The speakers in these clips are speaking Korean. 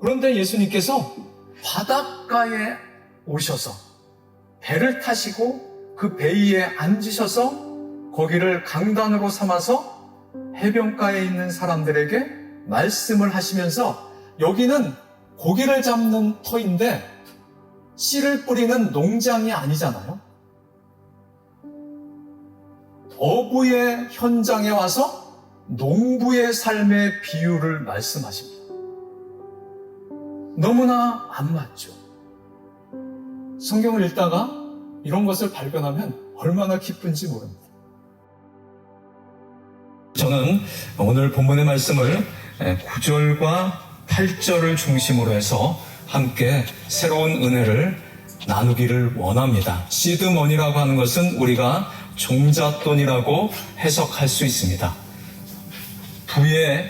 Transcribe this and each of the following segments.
그런데 예수님께서 바닷가에 오셔서 배를 타시고 그 배 위에 앉으셔서 거기를 강단으로 삼아서 해변가에 있는 사람들에게 말씀을 하시면서, 여기는 고기를 잡는 터인데 씨를 뿌리는 농장이 아니잖아요. 어부의 현장에 와서 농부의 삶의 비유를 말씀하십니다. 너무나 안 맞죠. 성경을 읽다가 이런 것을 발견하면 얼마나 기쁜지 모릅니다. 저는 오늘 본문의 말씀을 9절과 8절을 중심으로 해서 함께 새로운 은혜를 나누기를 원합니다. 시드머니라고 하는 것은 우리가 종잣돈이라고 해석할 수 있습니다. 부의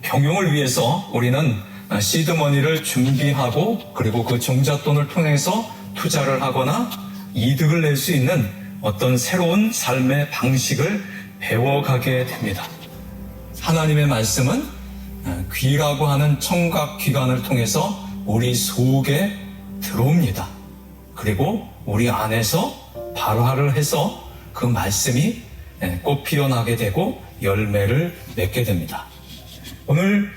경영을 위해서 우리는 시드머니를 준비하고, 그리고 그 종잣돈을 통해서 투자를 하거나 이득을 낼 수 있는 어떤 새로운 삶의 방식을 배워가게 됩니다. 하나님의 말씀은 귀라고 하는 청각기관을 통해서 우리 속에 들어옵니다. 그리고 우리 안에서 발화를 해서 그 말씀이 꽃 피어나게 되고 열매를 맺게 됩니다. 오늘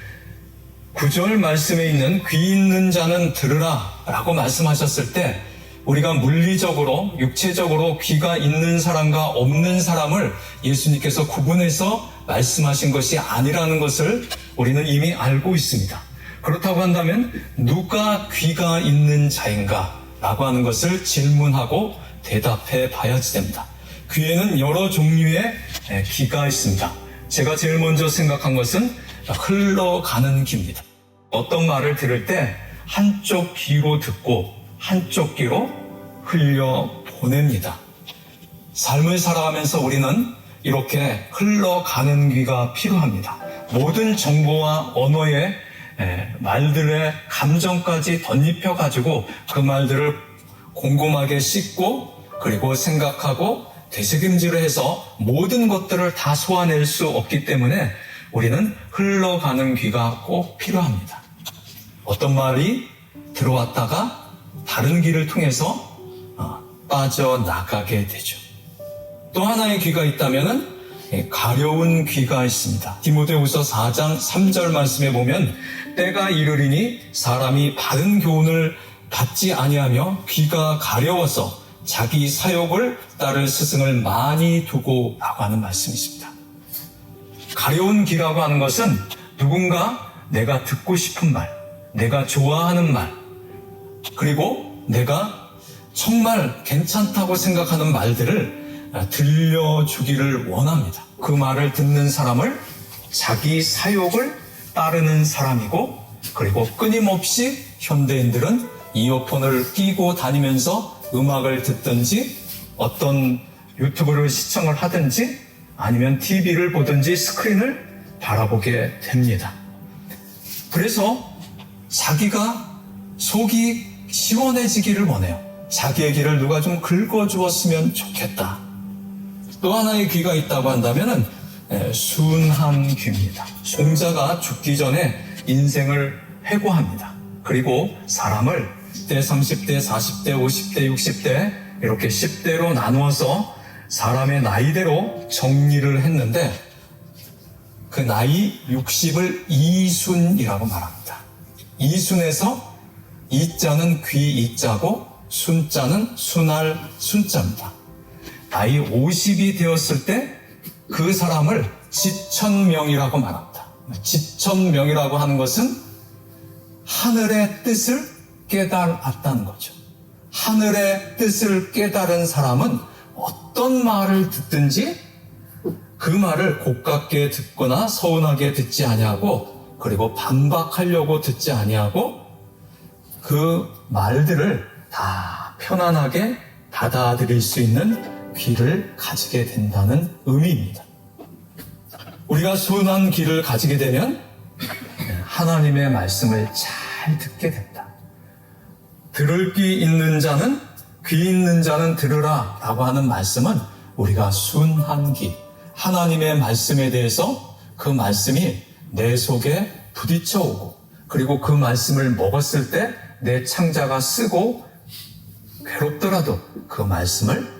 9절 말씀에 있는 귀 있는 자는 들으라 라고 말씀하셨을 때, 우리가 물리적으로 육체적으로 귀가 있는 사람과 없는 사람을 예수님께서 구분해서 말씀하신 것이 아니라는 것을 우리는 이미 알고 있습니다. 그렇다고 한다면 누가 귀가 있는 자인가 라고 하는 것을 질문하고 대답해 봐야지 됩니다. 귀에는 여러 종류의 귀가 있습니다. 제가 제일 먼저 생각한 것은 흘러가는 귀입니다. 어떤 말을 들을 때 한쪽 귀로 듣고 한쪽 귀로 흘려보냅니다. 삶을 살아가면서 우리는 이렇게 흘러가는 귀가 필요합니다. 모든 정보와 언어의 말들의 감정까지 덧입혀가지고 그 말들을 곰곰하게 씻고, 그리고 생각하고 되새김질을 해서 모든 것들을 다 소화낼 수 없기 때문에 우리는 흘러가는 귀가 꼭 필요합니다. 어떤 말이 들어왔다가 다른 귀를 통해서 빠져나가게 되죠. 또 하나의 귀가 있다면 가려운 귀가 있습니다. 디모데후서 4장 3절 말씀에 보면, 때가 이르리니 사람이 바른 교훈을 받지 아니하며 귀가 가려워서 자기 사욕을 따를 스승을 많이 두고 라고 하는 말씀이 있습니다. 가려운 귀라고 하는 것은 누군가 내가 듣고 싶은 말, 내가 좋아하는 말, 그리고 내가 정말 괜찮다고 생각하는 말들을 들려주기를 원합니다. 그 말을 듣는 사람을 자기 사욕을 따르는 사람이고, 그리고 끊임없이 현대인들은 이어폰을 끼고 다니면서 음악을 듣든지 어떤 유튜브를 시청을 하든지 아니면 TV를 보든지 스크린을 바라보게 됩니다. 그래서 자기가 속이 시원해지기를 원해요. 자기의 귀를 누가 좀 긁어주었으면 좋겠다. 또 하나의 귀가 있다고 한다면 순한 귀입니다. 종자가 죽기 전에 인생을 회고합니다. 그리고 사람을 때 30대, 40대, 50대, 60대 이렇게 10대로 나누어서 사람의 나이대로 정리를 했는데, 그 나이 60을 이순이라고 말합니다. 이순에서 이자는 귀 이자고 순자는 순할 순자입니다. 나이 50이 되었을 때 그 사람을 지천명이라고 말합니다. 지천명이라고 하는 것은 하늘의 뜻을 깨달았다는 거죠. 하늘의 뜻을 깨달은 사람은 어떤 말을 듣든지 그 말을 고깝게 듣거나 서운하게 듣지 아니하고, 그리고 반박하려고 듣지 아니하고 그 말들을 다 편안하게 받아들일 수 있는 귀를 가지게 된다는 의미입니다. 우리가 순한 귀를 가지게 되면 하나님의 말씀을 잘 듣게 된다. 들을 귀 있는 자는, 귀 있는 자는 들으라 라고 하는 말씀은 우리가 순한 귀, 하나님의 말씀에 대해서 그 말씀이 내 속에 부딪혀 오고 그리고 그 말씀을 먹었을 때 내 창자가 쓰고 괴롭더라도 그 말씀을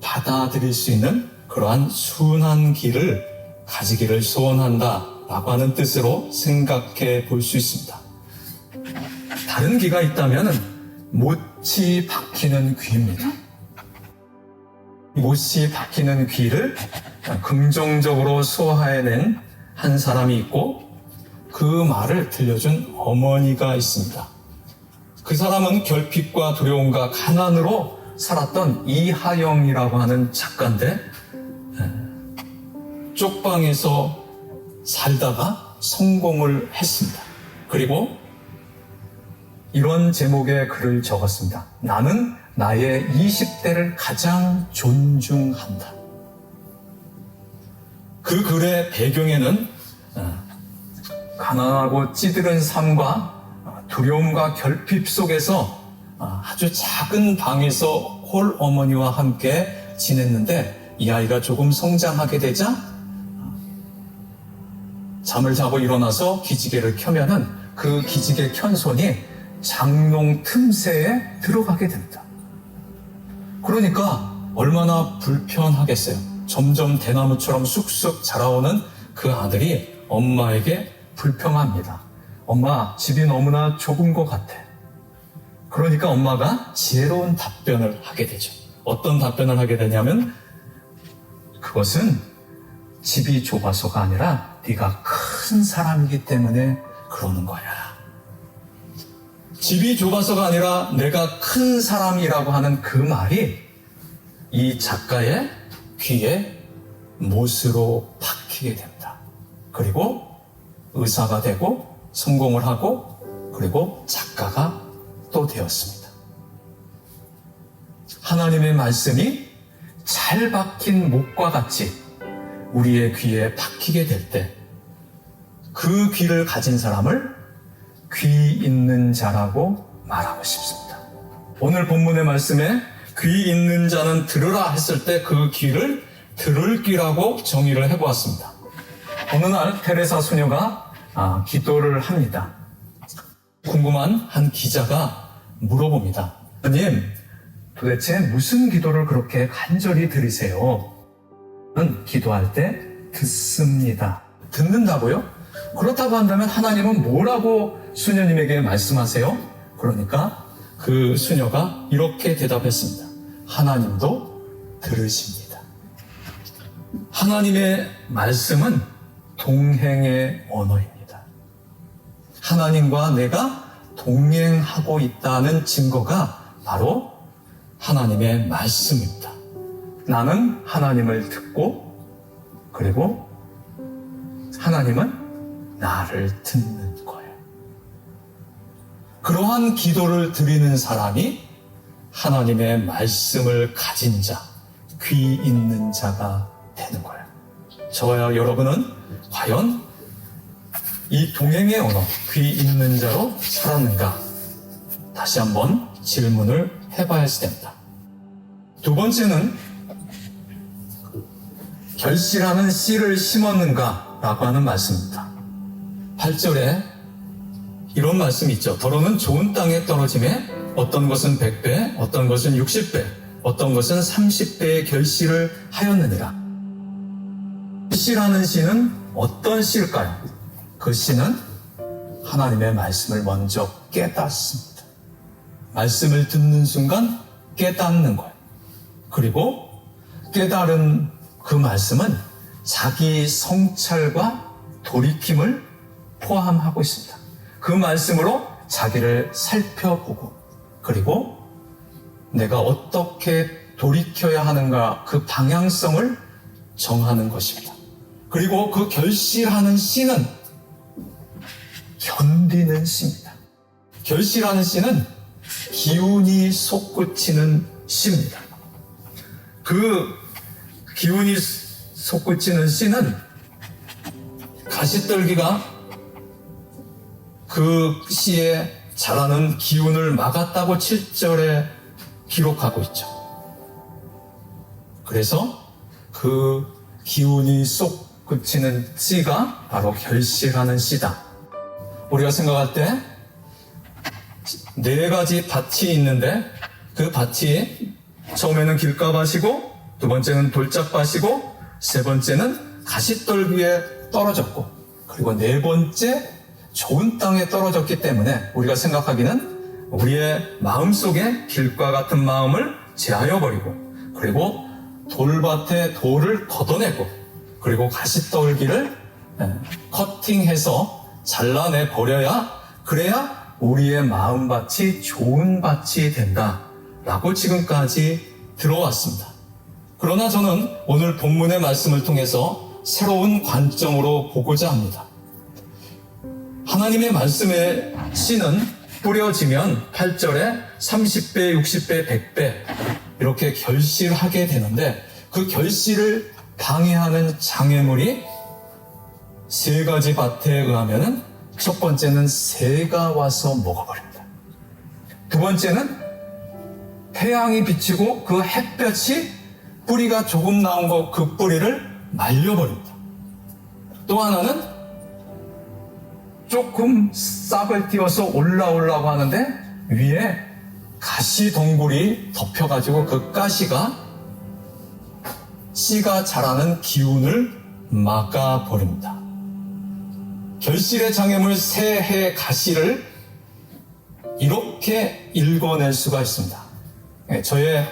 받아들일 수 있는 그러한 순한 길을 가지기를 소원한다 라고 하는 뜻으로 생각해 볼 수 있습니다. 다른 귀가 있다면 못이 박히는 귀입니다. 못이 박히는 귀를 긍정적으로 소화해낸 한 사람이 있고 그 말을 들려준 어머니가 있습니다. 그 사람은 결핍과 두려움과 가난으로 살았던 이하영이라고 하는 작가인데 쪽방에서 살다가 성공을 했습니다. 그리고 이런 제목의 글을 적었습니다. 나는 나의 20대를 가장 존중한다. 그 글의 배경에는 가난하고 찌들은 삶과 두려움과 결핍 속에서 아주 작은 방에서 홀 어머니와 함께 지냈는데 이 아이가 조금 성장하게 되자 잠을 자고 일어나서 기지개를 켜면은 그 기지개 켠 손이 장롱 틈새에 들어가게 됩니다. 그러니까 얼마나 불편하겠어요. 점점 대나무처럼 쑥쑥 자라오는 그 아들이 엄마에게 불평합니다. 엄마, 집이 너무나 좁은 것 같아. 그러니까 엄마가 지혜로운 답변을 하게 되죠. 어떤 답변을 하게 되냐면 그것은 집이 좁아서가 아니라 네가 큰 사람이기 때문에 그러는 거야. 집이 좁아서가 아니라 내가 큰 사람이라고 하는 그 말이 이 작가의 귀에 못으로 박히게 됩니다. 그리고 의사가 되고 성공을 하고 그리고 작가가 또 되었습니다. 하나님의 말씀이 잘 박힌 못과 같이 우리의 귀에 박히게 될 때 그 귀를 가진 사람을 귀 있는 자라고 말하고 싶습니다. 오늘 본문의 말씀에 귀 있는 자는 들으라 했을 때 그 귀를 들을 귀라고 정의를 해보았습니다. 어느 날 테레사 수녀가 기도를 합니다. 궁금한 한 기자가 물어봅니다. 님, 도대체 무슨 기도를 그렇게 간절히 드리세요? 는 기도할 때 듣습니다. 듣는다고요? 그렇다고 한다면 하나님은 뭐라고 수녀님에게 말씀하세요? 그러니까 그 수녀가 이렇게 대답했습니다. 하나님도 들으십니다. 하나님의 말씀은 동행의 언어입니다. 하나님과 내가 동행하고 있다는 증거가 바로 하나님의 말씀입니다. 나는 하나님을 듣고 그리고 하나님은 나를 듣는 거예요. 그러한 기도를 드리는 사람이 하나님의 말씀을 가진 자, 귀 있는 자가 되는 거예요. 저와 여러분은 과연 이 동행의 언어, 귀 있는 자로 살았는가? 다시 한번 질문을 해봐야 됩니다. 두 번째는 결실하는 씨를 심었는가? 라고 하는 말씀입니다. 8절에 이런 말씀이 있죠. 더러는 좋은 땅에 떨어짐에 어떤 것은 100배, 어떤 것은 60배, 어떤 것은 30배의 결실을 하였느니라. 씨라는 씨는 어떤 씨일까요? 그 씨는 하나님의 말씀을 먼저 깨닫습니다. 말씀을 듣는 순간 깨닫는 거예요. 그리고 깨달은 그 말씀은 자기 성찰과 돌이킴을 포함하고 있습니다. 그 말씀으로 자기를 살펴보고 그리고 내가 어떻게 돌이켜야 하는가 그 방향성을 정하는 것입니다. 그리고 그 결실하는 씨는 견디는 씨입니다. 결실하는 씨는 기운이 솟구치는 씨입니다. 그 기운이 솟구치는 씨는 가시떨기가 그 씨에 자라는 기운을 막았다고 7절에 기록하고 있죠. 그래서 그 기운이 솟구치는 씨가 바로 결실하는 씨다. 우리가 생각할 때 네 가지 밭이 있는데 그 밭이 처음에는 길가밭이고 두 번째는 돌짝밭이고 세 번째는 가시떨기에 떨어졌고 그리고 네 번째 좋은 땅에 떨어졌기 때문에 우리가 생각하기는 우리의 마음속에 길과 같은 마음을 제하여 버리고 그리고 돌밭에 돌을 걷어내고 그리고 가시떨기를 커팅해서 잘라내 버려야 그래야 우리의 마음밭이 좋은 밭이 된다라고 지금까지 들어왔습니다. 그러나 저는 오늘 본문의 말씀을 통해서 새로운 관점으로 보고자 합니다. 하나님의 말씀의 씨는 뿌려지면 8절에 30배, 60배, 100배 이렇게 결실하게 되는데 그 결실을 방해하는 장애물이 세 가지 밭에 의하면은 첫 번째는 새가 와서 먹어버립니다. 두 번째는 태양이 비치고 그 햇볕이 뿌리가 조금 나온 그 뿌리를 말려버립니다. 또 하나는 조금 싹을 띄워서 올라오려고 하는데 위에 가시 덩굴이 덮여가지고 그 가시가 씨가 자라는 기운을 막아버립니다. 결실의 장애물 새해 가시를 이렇게 읽어낼 수가 있습니다. 저의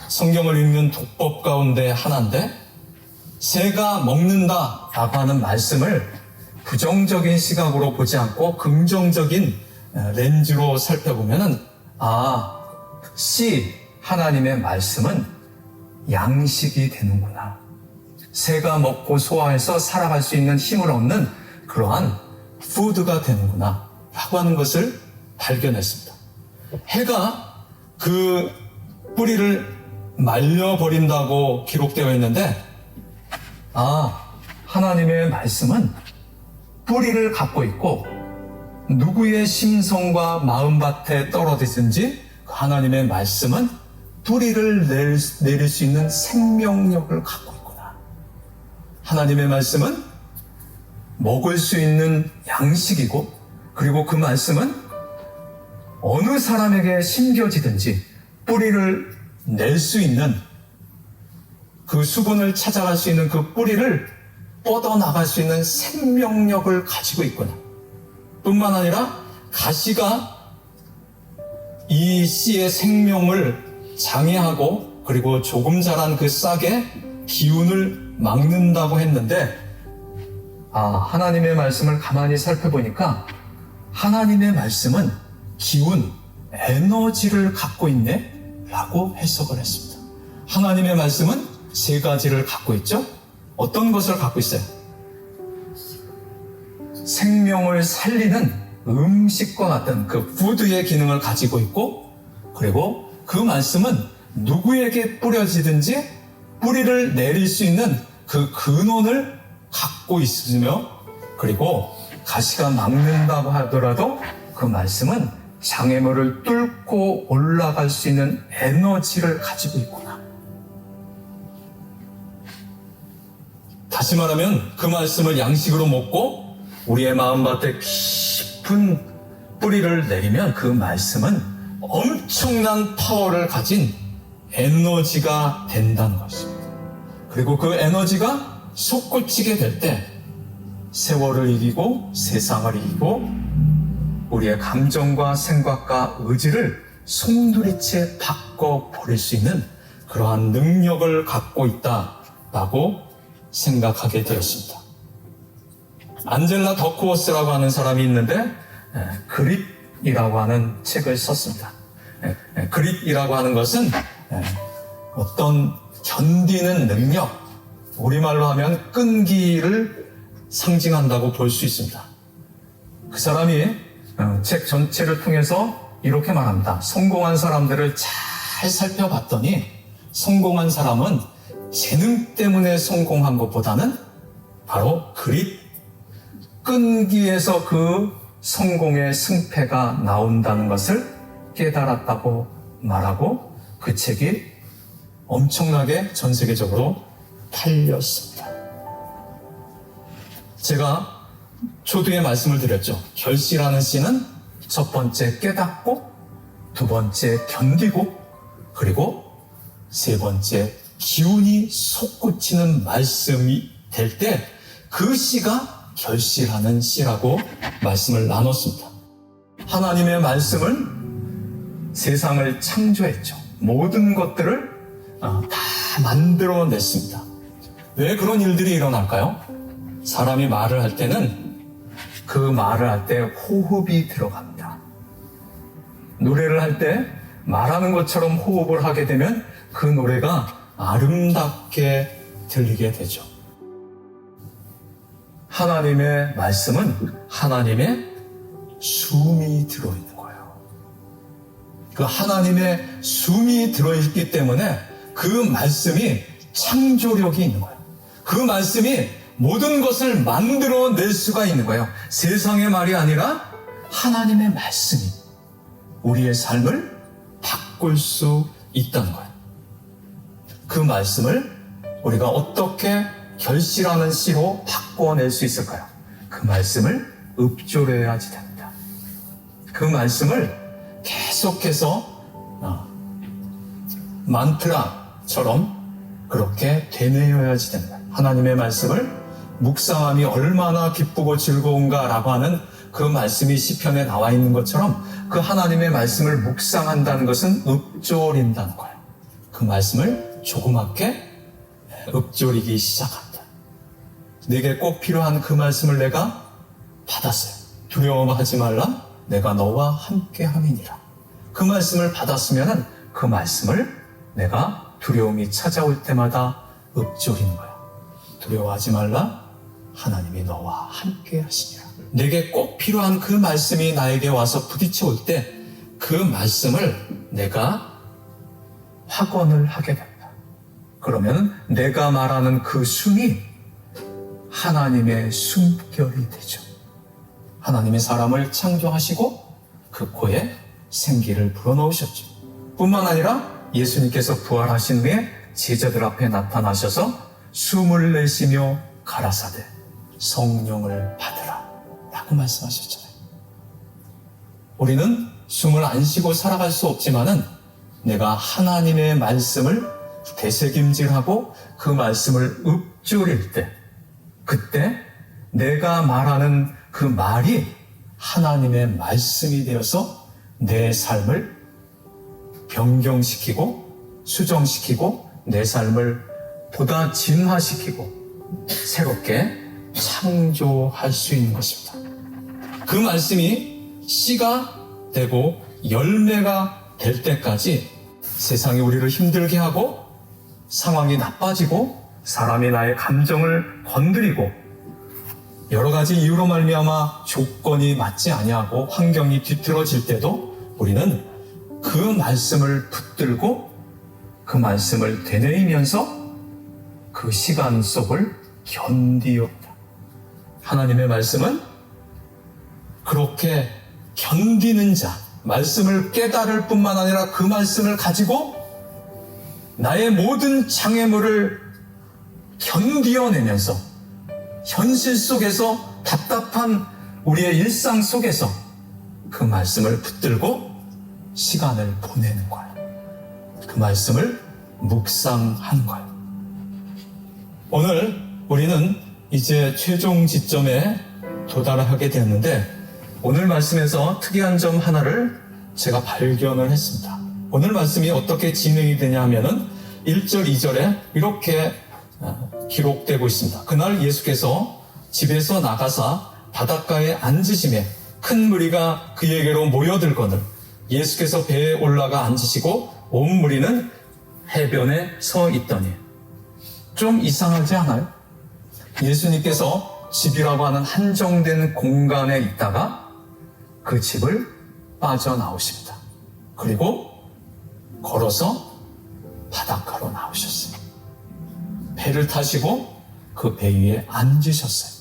성경을 읽는 독법 가운데 하나인데 새가 먹는다라고 하는 말씀을 부정적인 시각으로 보지 않고 긍정적인 렌즈로 살펴보면은 씨 하나님의 말씀은 양식이 되는구나. 새가 먹고 소화해서 살아갈 수 있는 힘을 얻는 그러한 푸드가 되는구나 라고 하는 것을 발견했습니다. 해가 그 뿌리를 말려버린다고 기록되어 있는데 하나님의 말씀은 뿌리를 갖고 있고 누구의 심성과 마음밭에 떨어지든지 하나님의 말씀은 뿌리를 내릴 수 있는 생명력을 갖고 있구나. 하나님의 말씀은 먹을 수 있는 양식이고 그리고 그 말씀은 어느 사람에게 심겨지든지 뿌리를 낼 수 있는 그 수분을 찾아갈 수 있는 그 뿌리를 뻗어나갈 수 있는 생명력을 가지고 있구나. 뿐만 아니라 가시가 이 씨의 생명을 장애하고 그리고 조금 자란 그 싹의 기운을 막는다고 했는데 하나님의 말씀을 가만히 살펴보니까 하나님의 말씀은 기운, 에너지를 갖고 있네 라고 해석을 했습니다. 하나님의 말씀은 세 가지를 갖고 있죠. 어떤 것을 갖고 있어요? 생명을 살리는 음식과 같은 그 푸드의 기능을 가지고 있고 그리고 그 말씀은 누구에게 뿌려지든지 뿌리를 내릴 수 있는 그 근원을 갖고 있으며 그리고 가시가 막는다고 하더라도 그 말씀은 장애물을 뚫고 올라갈 수 있는 에너지를 가지고 있구나. 다시 말하면 그 말씀을 양식으로 먹고 우리의 마음밭에 깊은 뿌리를 내리면 그 말씀은 엄청난 파워를 가진 에너지가 된다는 것입니다. 그리고 그 에너지가 솟구치게 될 때 세월을 이기고 세상을 이기고 우리의 감정과 생각과 의지를 송두리째 바꿔버릴 수 있는 그러한 능력을 갖고 있다라고 생각하게 되었습니다. 안젤라 더크워스라고 하는 사람이 있는데 그릿이라고 하는 책을 썼습니다. 그릿이라고 하는 것은 어떤 견디는 능력, 우리말로 하면 끈기를 상징한다고 볼 수 있습니다. 그 사람이 책 전체를 통해서 이렇게 말합니다. 성공한 사람들을 잘 살펴봤더니 성공한 사람은 재능 때문에 성공한 것보다는 바로 그릿, 끈기에서 그 성공의 승패가 나온다는 것을 깨달았다고 말하고 그 책이 엄청나게 전 세계적으로 팔렸습니다. 제가 초두에 말씀을 드렸죠. 결실하는 씨는 첫 번째 깨닫고, 두 번째 견디고, 그리고 세 번째 기운이 솟구치는 말씀이 될 때 그 씨가 결실하는 씨라고 말씀을 나눴습니다. 하나님의 말씀을 세상을 창조했죠. 모든 것들을 다 만들어냈습니다. 왜 그런 일들이 일어날까요? 사람이 말을 할 때는 그 말을 할 때 호흡이 들어갑니다. 노래를 할 때 말하는 것처럼 호흡을 하게 되면 그 노래가 아름답게 들리게 되죠. 하나님의 말씀은 하나님의 숨이 들어있는 거예요. 그 하나님의 숨이 들어있기 때문에 그 말씀이 창조력이 있는 거예요. 그 말씀이 모든 것을 만들어낼 수가 있는 거예요. 세상의 말이 아니라 하나님의 말씀이 우리의 삶을 바꿀 수 있다는 거예요. 그 말씀을 우리가 어떻게 결실하는 씨로 바꿔낼 수 있을까요? 그 말씀을 읊조려야지 됩니다. 그 말씀을 계속해서 만트라처럼 그렇게 되뇌어야지 됩니다. 하나님의 말씀을 묵상함이 얼마나 기쁘고 즐거운가라고 하는 그 말씀이 시편에 나와 있는 것처럼 그 하나님의 말씀을 묵상한다는 것은 읊조린다는 거예요. 그 말씀을 조그맣게 읊조리기 시작한다. 내게 꼭 필요한 그 말씀을 내가 받았어요. 두려워하지 말라. 내가 너와 함께 함이니라. 그 말씀을 받았으면 그 말씀을 내가 두려움이 찾아올 때마다 읊조리는 거야. 두려워하지 말라. 하나님이 너와 함께 하시니라. 내게 꼭 필요한 그 말씀이 나에게 와서 부딪혀 올 때 그 말씀을 내가 확언을 하게 됩니다. 그러면 내가 말하는 그 숨이 하나님의 숨결이 되죠. 하나님의 사람을 창조하시고 그 코에 생기를 불어넣으셨죠. 뿐만 아니라 예수님께서 부활하신 후에 제자들 앞에 나타나셔서 숨을 내쉬며 가라사대 성령을 받으라 라고 말씀하셨잖아요. 우리는 숨을 안 쉬고 살아갈 수 없지만은 내가 하나님의 말씀을 되새김질하고 그 말씀을 읊조릴 때 그때 내가 말하는 그 말이 하나님의 말씀이 되어서 내 삶을 변경시키고 수정시키고 내 삶을 보다 진화시키고 새롭게 창조할 수 있는 것입니다. 그 말씀이 씨가 되고 열매가 될 때까지 세상이 우리를 힘들게 하고 상황이 나빠지고 사람이 나의 감정을 건드리고 여러 가지 이유로 말미암아 조건이 맞지 아니하고 환경이 뒤틀어질 때도 우리는 그 말씀을 붙들고 그 말씀을 되뇌이면서 그 시간 속을 견디었다. 하나님의 말씀은 그렇게 견디는 자, 말씀을 깨달을 뿐만 아니라 그 말씀을 가지고 나의 모든 장애물을 견디어내면서 현실 속에서 답답한 우리의 일상 속에서 그 말씀을 붙들고 시간을 보내는 거예요. 그 말씀을 묵상하는 거예요. 오늘 우리는 이제 최종 지점에 도달하게 되었는데 오늘 말씀에서 특이한 점 하나를 제가 발견을 했습니다. 오늘 말씀이 어떻게 진행이 되냐 하면은 1절, 2절에 이렇게 기록되고 있습니다. 그날 예수께서 집에서 나가사 바닷가에 앉으시매 큰 무리가 그에게로 모여들거늘 예수께서 배에 올라가 앉으시고 온 무리는 해변에 서 있더니 좀 이상하지 않아요? 예수님께서 집이라고 하는 한정된 공간에 있다가 그 집을 빠져나오십니다. 그리고 걸어서 바닷가로 나오셨어요. 배를 타시고 그 배 위에 앉으셨어요.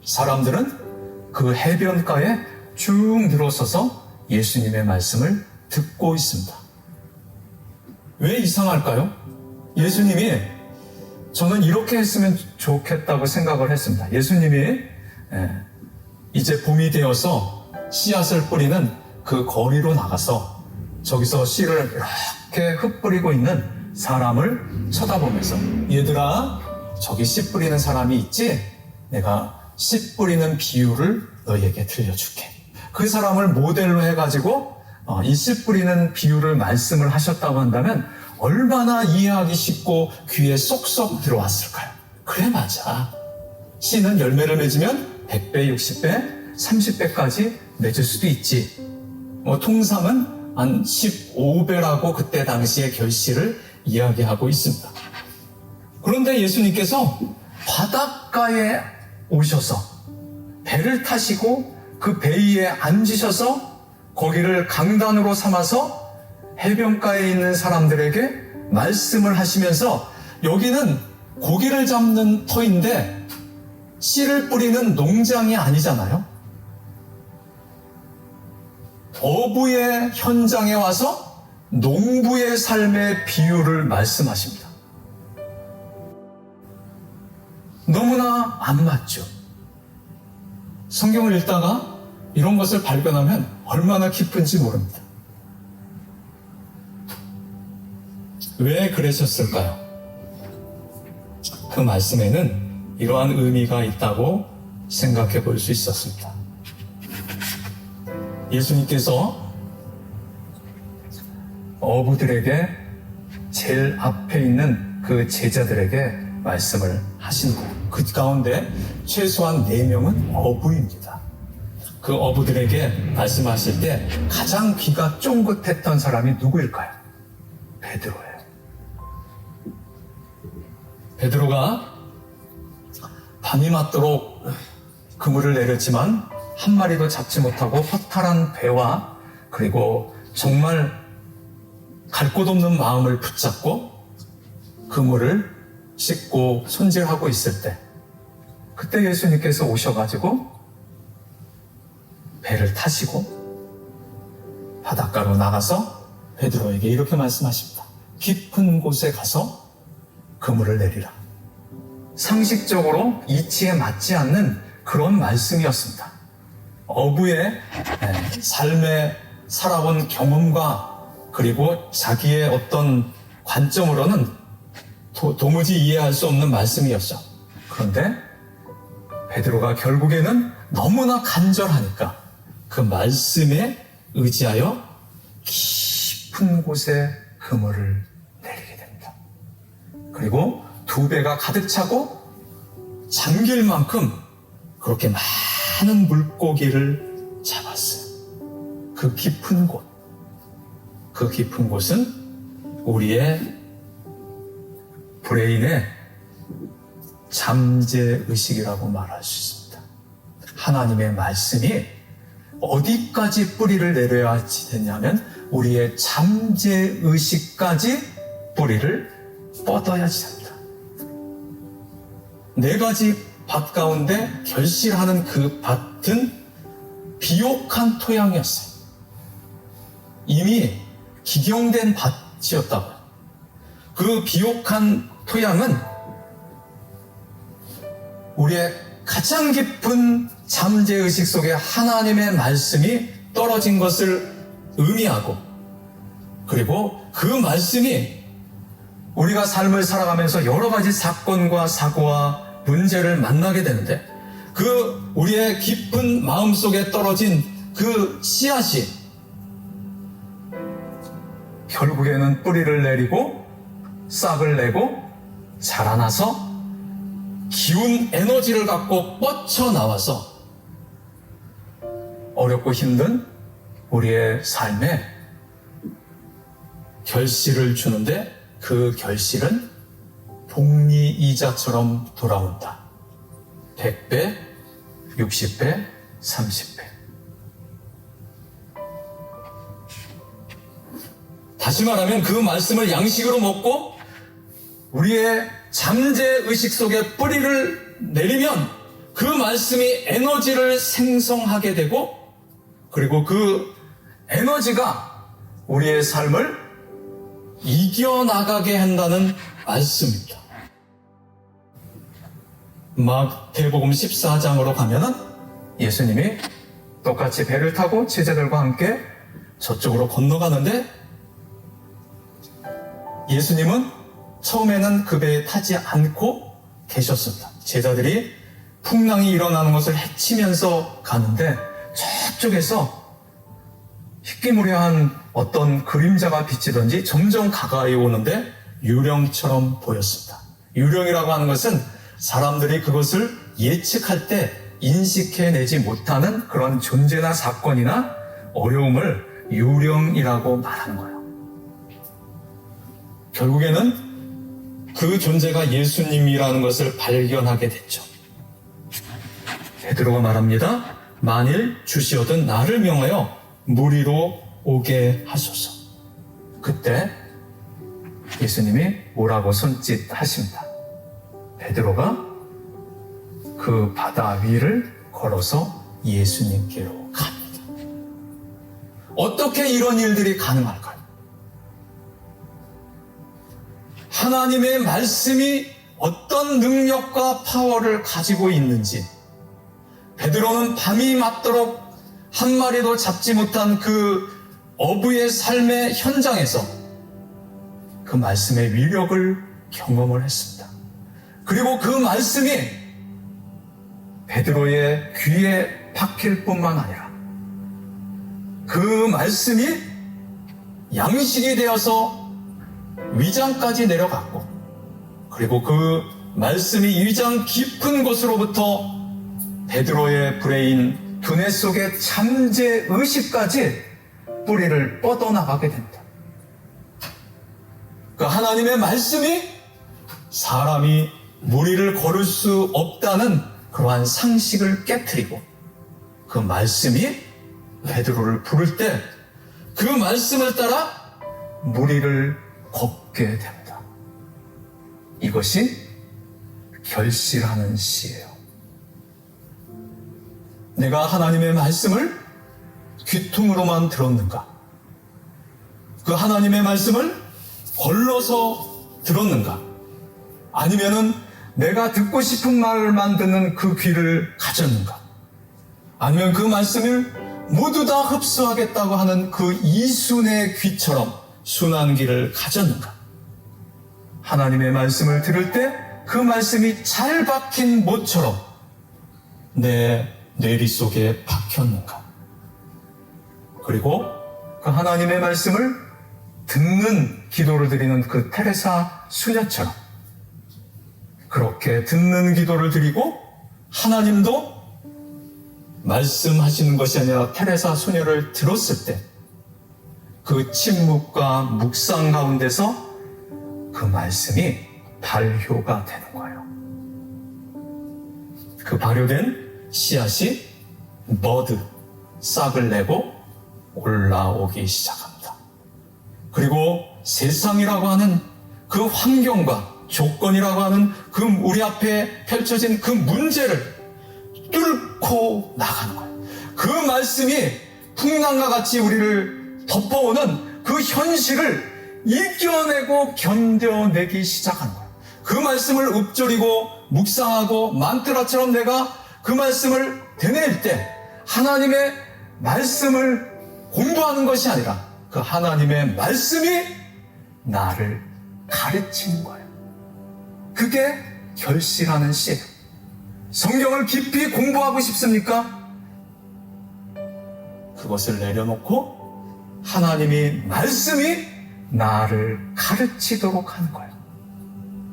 사람들은 그 해변가에 쭉 늘어서서 예수님의 말씀을 듣고 있습니다. 왜 이상할까요? 예수님이 저는 이렇게 했으면 좋겠다고 생각을 했습니다. 예수님이 이제 봄이 되어서 씨앗을 뿌리는 그 거리로 나가서 저기서 씨를 이렇게 흩뿌리고 있는 사람을 쳐다보면서, 얘들아, 저기 씨 뿌리는 사람이 있지? 내가 씨 뿌리는 비유를 너희에게 들려줄게. 그 사람을 모델로 해가지고 이 씨 뿌리는 비유를 말씀을 하셨다고 한다면 얼마나 이해하기 쉽고 귀에 쏙쏙 들어왔을까요? 그래, 맞아. 씨는 열매를 맺으면 100배, 60배, 30배까지 맺을 수도 있지. 통상은 한 15배라고 그때 당시의 결실을 이야기하고 있습니다. 그런데 예수님께서 바닷가에 오셔서 배를 타시고 그 배 위에 앉으셔서 거기를 강단으로 삼아서 해변가에 있는 사람들에게 말씀을 하시면서, 여기는 고기를 잡는 터인데 씨를 뿌리는 농장이 아니잖아요. 어부의 현장에 와서 농부의 삶의 비유를 말씀하십니다. 너무나 안 맞죠? 성경을 읽다가 이런 것을 발견하면 얼마나 기쁜지 모릅니다. 왜 그러셨을까요? 그 말씀에는 이러한 의미가 있다고 생각해 볼 수 있었습니다. 예수님께서 어부들에게 제일 앞에 있는 그 제자들에게 말씀을 하신 거예요. 그 가운데 최소한 4명은 어부입니다. 그 어부들에게 말씀하실 때 가장 귀가 쫑긋했던 사람이 누구일까요? 베드로예요. 베드로가 밤이 맞도록 그물을 내렸지만 한 마리도 잡지 못하고 허탈한 배와 그리고 정말 갈 곳 없는 마음을 붙잡고 그물을 씻고 손질하고 있을 때, 그때 예수님께서 오셔가지고 배를 타시고 바닷가로 나가서 베드로에게 이렇게 말씀하십니다. 깊은 곳에 가서 그물을 내리라. 상식적으로 이치에 맞지 않는 그런 말씀이었습니다. 어부의 삶에 살아온 경험과 그리고 자기의 어떤 관점으로는 도무지 이해할 수 없는 말씀이었죠. 그런데 베드로가 결국에는 너무나 간절하니까 그 말씀에 의지하여 깊은 곳에 그물을 내리게 됩니다. 그리고 2배가 가득 차고 잠길 만큼 그렇게 많은 물고기를 잡았어요. 그 깊은 곳, 그 깊은 곳은 우리의 브레인의 잠재의식이라고 말할 수 있습니다. 하나님의 말씀이 어디까지 뿌리를 내려야 되냐면 우리의 잠재의식까지 뿌리를 뻗어야지 합니다. 4가지 밭 가운데 결실하는 그 밭은 비옥한 토양이었어요. 이미 기경된 밭이었다고요. 그 비옥한 토양은 우리의 가장 깊은 잠재의식 속에 하나님의 말씀이 떨어진 것을 의미하고, 그리고 그 말씀이 우리가 삶을 살아가면서 여러 가지 사건과 사고와 문제를 만나게 되는데, 그 우리의 깊은 마음속에 떨어진 그 씨앗이 결국에는 뿌리를 내리고 싹을 내고 자라나서 기운 에너지를 갖고 뻗쳐나와서 어렵고 힘든 우리의 삶에 결실을 주는데, 그 결실은 복리이자처럼 돌아온다. 100배, 60배, 30배. 다시 말하면 그 말씀을 양식으로 먹고 우리의 잠재의식 속에 뿌리를 내리면 그 말씀이 에너지를 생성하게 되고, 그리고 그 에너지가 우리의 삶을 이겨나가게 한다는 말씀입니다. 마태복음 14장으로 가면은 예수님이 똑같이 배를 타고 제자들과 함께 저쪽으로 건너가는데 예수님은 처음에는 그 배에 타지 않고 계셨습니다. 제자들이 풍랑이 일어나는 것을 헤치면서 가는데 저쪽에서 희귀무려한 어떤 그림자가 비치던지 점점 가까이 오는데 유령처럼 보였습니다. 유령이라고 하는 것은 사람들이 그것을 예측할 때 인식해내지 못하는 그런 존재나 사건이나 어려움을 유령이라고 말하는 거예요. 결국에는 그 존재가 예수님이라는 것을 발견하게 됐죠. 베드로가 말합니다. 만일 주시어든 나를 명하여 무리로 오게 하소서. 그때 예수님이 뭐라고 손짓하십니다. 베드로가 그 바다 위를 걸어서 예수님께로 갑니다. 어떻게 이런 일들이 가능할까요? 하나님의 말씀이 어떤 능력과 파워를 가지고 있는지 베드로는 밤이 맞도록 한 마리도 잡지 못한 그 어부의 삶의 현장에서 그 말씀의 위력을 경험을 했습니다. 그리고 그 말씀이 베드로의 귀에 박힐 뿐만 아니라 그 말씀이 양식이 되어서 위장까지 내려갔고 그리고 그 말씀이 위장 깊은 곳으로부터 베드로의 브레인 두뇌 속의 잠재의식까지 뿌리를 뻗어나가게 됩니다. 그 하나님의 말씀이 사람이 무리를 걸을 수 없다는 그러한 상식을 깨트리고 그 말씀이 베드로를 부를 때 그 말씀을 따라 무리를 걷게 됩니다. 이것이 결실하는 시예요. 내가 하나님의 말씀을 귀퉁으로만 들었는가? 그 하나님의 말씀을 걸러서 들었는가? 아니면은 내가 듣고 싶은 말만 듣는 그 귀를 가졌는가? 아니면 그 말씀을 모두 다 흡수하겠다고 하는 그 이순의 귀처럼 순한 귀를 가졌는가? 하나님의 말씀을 들을 때 그 말씀이 잘 박힌 못처럼 내 뇌리 속에 박혔는가? 그리고 그 하나님의 말씀을 듣는 기도를 드리는 그 테레사 수녀처럼 그렇게 듣는 기도를 드리고 하나님도 말씀하시는 것이 아니라 테레사 수녀를 들었을 때 그 침묵과 묵상 가운데서 그 말씀이 발효가 되는 거예요. 그 발효된 씨앗이 버드, 싹을 내고 올라오기 시작합니다. 그리고 세상이라고 하는 그 환경과 조건이라고 하는 그 우리 앞에 펼쳐진 그 문제를 뚫고 나가는 거예요. 그 말씀이 풍랑과 같이 우리를 덮어오는 그 현실을 이겨내고 견뎌내기 시작하는 거예요. 그 말씀을 읊조리고 묵상하고 만트라처럼 내가 그 말씀을 되뇌일 때 하나님의 말씀을 공부하는 것이 아니라 그 하나님의 말씀이 나를 가르치는 거예요. 그게 결실하는 씨예요. 성경을 깊이 공부하고 싶습니까? 그것을 내려놓고 하나님이 말씀이 나를 가르치도록 하는 거예요.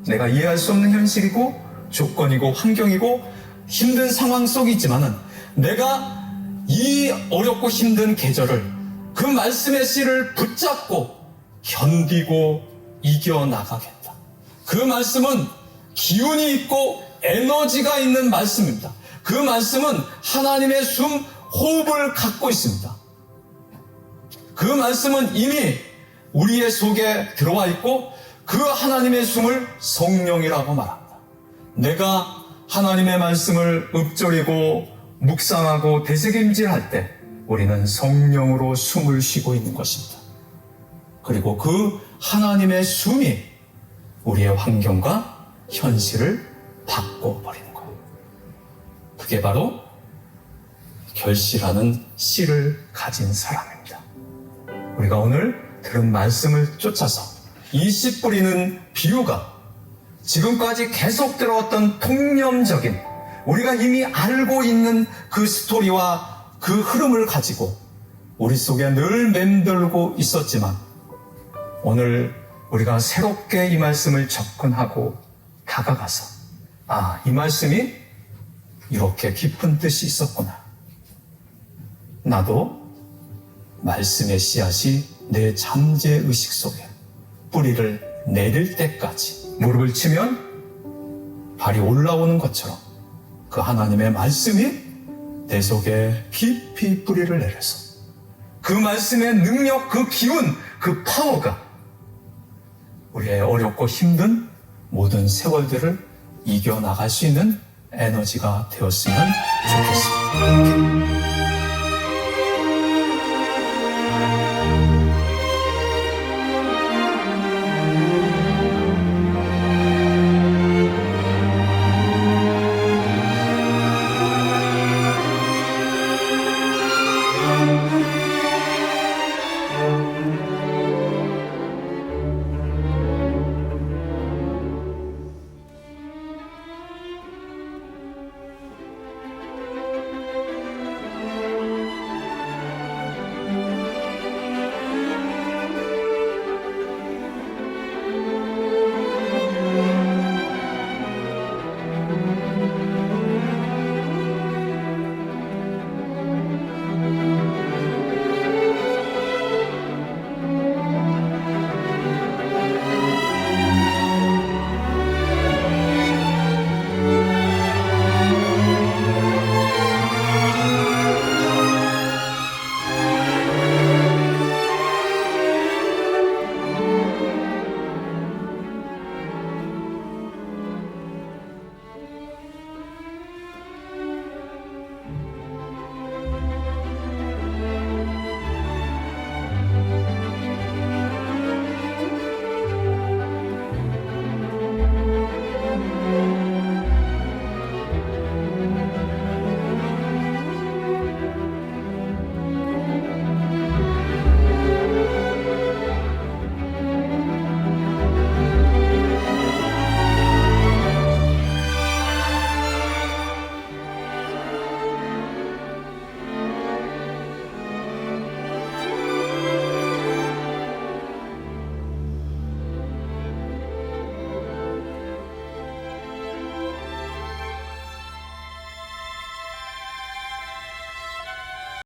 내가 이해할 수 없는 현실이고 조건이고 환경이고 힘든 상황 속에 있지만은 내가 이 어렵고 힘든 계절을 그 말씀의 씨를 붙잡고 견디고 이겨나가겠다. 그 말씀은 기운이 있고 에너지가 있는 말씀입니다. 그 말씀은 하나님의 숨, 호흡을 갖고 있습니다. 그 말씀은 이미 우리의 속에 들어와 있고 그 하나님의 숨을 성령이라고 말합니다. 내가 하나님의 말씀을 읊조리고 묵상하고 되새김질할 때 우리는 성령으로 숨을 쉬고 있는 것입니다. 그리고 그 하나님의 숨이 우리의 환경과 현실을 바꿔버리는 거예요. 그게 바로 결실하는 씨를 가진 사람입니다. 우리가 오늘 들은 말씀을 쫓아서 이 씨 뿌리는 비유가 지금까지 계속 들어왔던 통념적인 우리가 이미 알고 있는 그 스토리와 그 흐름을 가지고 우리 속에 늘 맴돌고 있었지만 오늘 우리가 새롭게 이 말씀을 접근하고 다가가서 이 말씀이 이렇게 깊은 뜻이 있었구나. 나도 말씀의 씨앗이 내 잠재의식 속에 뿌리를 내릴 때까지 무릎을 치면 발이 올라오는 것처럼 그 하나님의 말씀이 내 속에 깊이 뿌리를 내려서 그 말씀의 능력, 그 기운, 그 파워가 우리의 어렵고 힘든 모든 세월들을 이겨나갈 수 있는 에너지가 되었으면 좋겠습니다.